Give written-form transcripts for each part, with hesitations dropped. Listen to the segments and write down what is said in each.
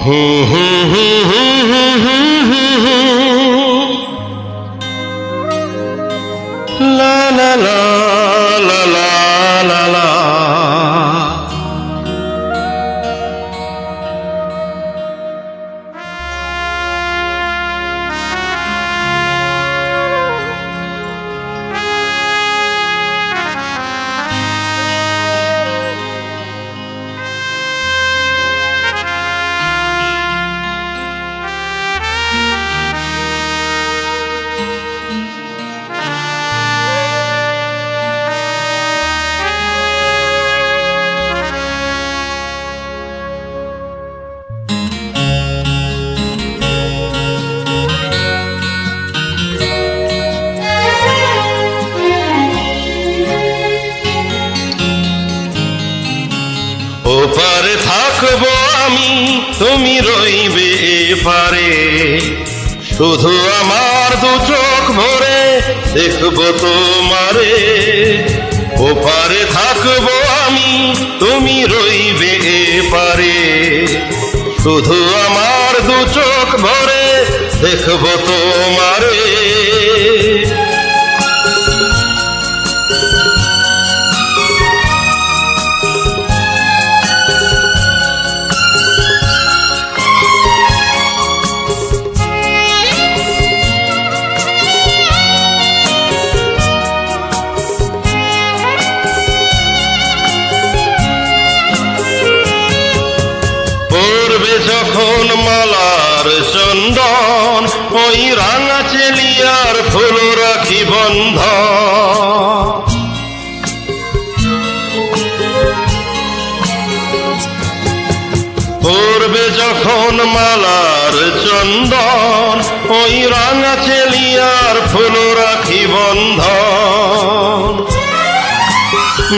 La la la la la la la. ওপারে থাকবো আমি, তুমি রইবে এপারে, শুধু আমার দু চোখ ভরে দেখবো তোমারে। ওপারে থাকবো আমি, তুমি রইবে এপারে, শুধু আমার দু চোখ ভরে দেখবো তোমারে। যখন মালার চন্দন, ওই রাঙা চেলিয়ার ফুল রাখি বন্ধ। পড়বে যখন মালার চন্দন, ওই রাঙা চেলিয়ার ফুল রাখি বন্ধ।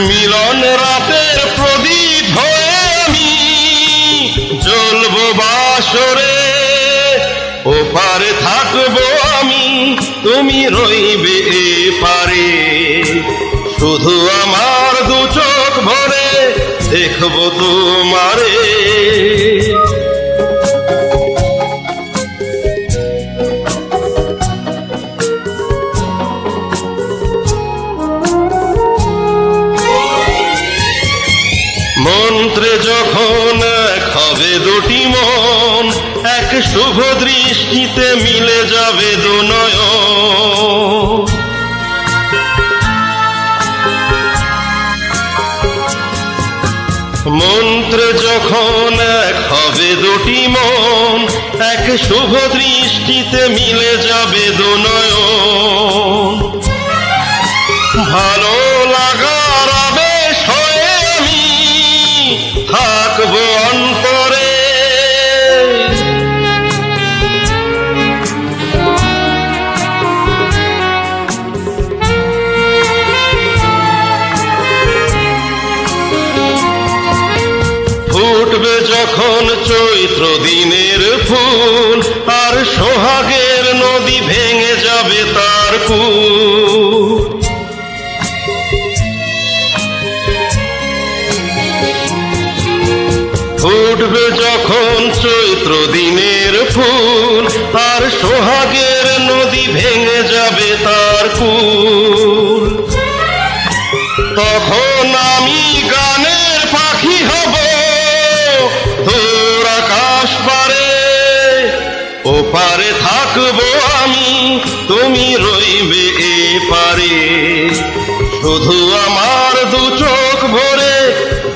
মিলন রাতের প্রদীপ হয়ে আমি জ্বলবো বাসরে। ওপারে থাকবো আমি, তুমি রইবে এপারে, শুধু আমার দু চোখ ভরে দেখবো তোমারে। মন্ত্রে যখন এক হবে দুটি মন, এক শুভ দৃষ্টিতে মিলে যাবে দু নয়ন। মন্ত্রে যখন এক হবে দুটি মন, এক শুভ দৃষ্টিতে মিলে যাবে দু নয়ন। ভালো লাগার আবেশ হয়ে আমি থাকবো অন্তরে। ফুটবে যখন চৈত্র দিনের ফুল, আর সোহাগের নদী ভেঙে যাবে তার কূল। ফুটবে যখন চৈত্র দিনের ফুল, আর সোহাগের নদী ভেঙে যাবে তার কূল। তখন আমি গানের পাখি হব দূর আকাশ পারে। ওপারে থাকবো আমি, তুমি রইবে এপারে, শুধু আমার দু চোখ ভরে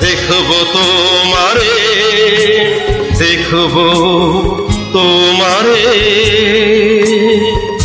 দেখবো তোমারে, দেখবো তোমারে।